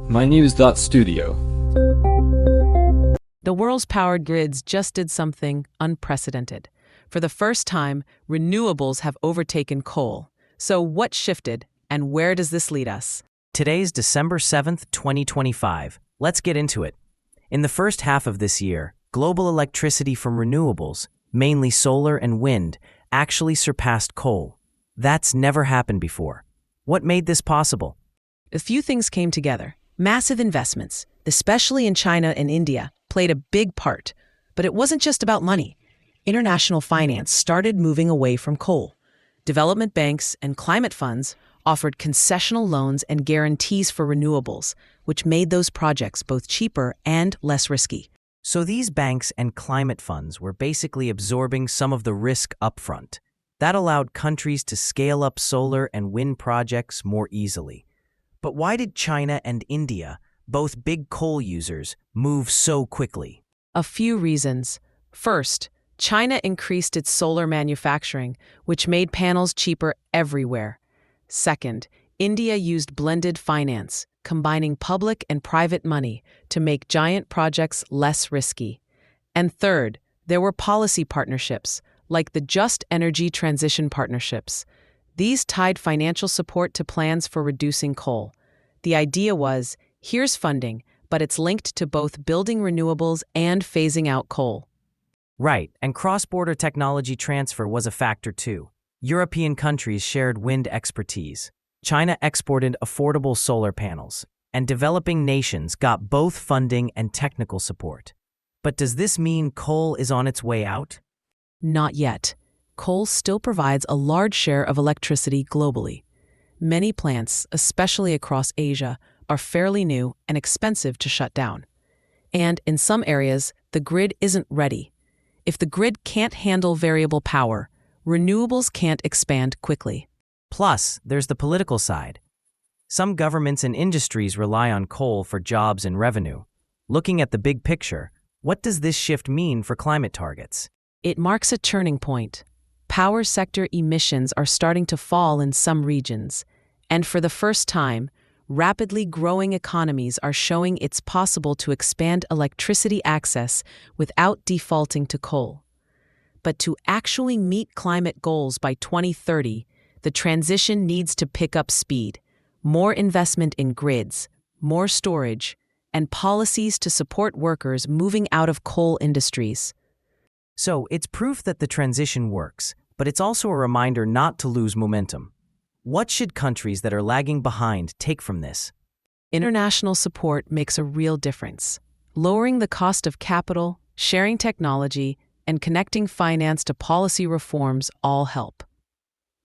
mynews.studio. The world's powered grids just did something unprecedented. For the first time, renewables have overtaken coal. So what shifted, and where does this lead us? Today's December 7th, 2025. Let's get into it. In the first half of this year, global electricity from renewables, mainly solar and wind, actually surpassed coal. That's never happened before. What made this possible? A few things came together. Massive investments, especially in China and India, played a big part. But it wasn't just about money. International finance started moving away from coal. Development banks and climate funds offered concessional loans and guarantees for renewables, which made those projects both cheaper and less risky. So these banks and climate funds were basically absorbing some of the risk upfront. That allowed countries to scale up solar and wind projects more easily. But why did China and India, both big coal users, move so quickly? A few reasons. First, China increased its solar manufacturing, which made panels cheaper everywhere. Second, India used blended finance, combining public and private money to make giant projects less risky. And third, there were policy partnerships, like the Just Energy Transition Partnerships. These tied financial support to plans for reducing coal. The idea was, here's funding, but it's linked to both building renewables and phasing out coal. Right, and cross-border technology transfer was a factor too. European countries shared wind expertise. China exported affordable solar panels, and developing nations got both funding and technical support. But does this mean coal is on its way out? Not yet. Coal still provides a large share of electricity globally. Many plants, especially across Asia, are fairly new and expensive to shut down. And in some areas, the grid isn't ready. If the grid can't handle variable power, renewables can't expand quickly. Plus, there's the political side. Some governments and industries rely on coal for jobs and revenue. Looking at the big picture, what does this shift mean for climate targets? It marks a turning point. Power sector emissions are starting to fall in some regions, and for the first time, rapidly growing economies are showing it's possible to expand electricity access without defaulting to coal. But to actually meet climate goals by 2030, the transition needs to pick up speed. More investment in grids, more storage, and policies to support workers moving out of coal industries. So it's proof that the transition works, but it's also a reminder not to lose momentum. What should countries that are lagging behind take from this? International support makes a real difference. Lowering the cost of capital, sharing technology, and connecting finance to policy reforms all help.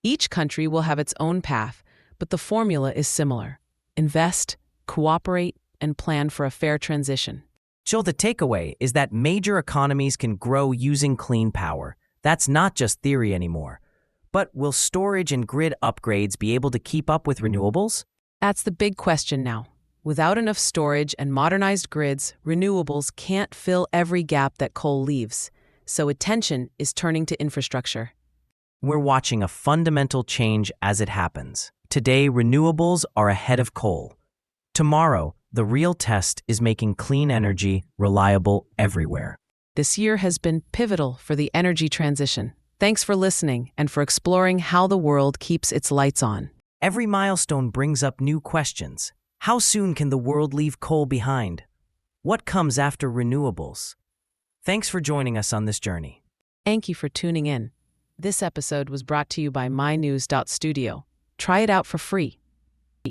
Each country will have its own path, but the formula is similar. Invest, cooperate, and plan for a fair transition. So the takeaway is that major economies can grow using clean power. That's not just theory anymore. But will storage and grid upgrades be able to keep up with renewables? That's the big question now. Without enough storage and modernized grids, renewables can't fill every gap that coal leaves. So attention is turning to infrastructure. We're watching a fundamental change as it happens. Today, renewables are ahead of coal. Tomorrow, the real test is making clean energy reliable everywhere. This year has been pivotal for the energy transition. Thanks for listening and for exploring how the world keeps its lights on. Every milestone brings up new questions. How soon can the world leave coal behind? What comes after renewables? Thanks for joining us on this journey. Thank you for tuning in. This episode was brought to you by mynews.studio. Try it out for free.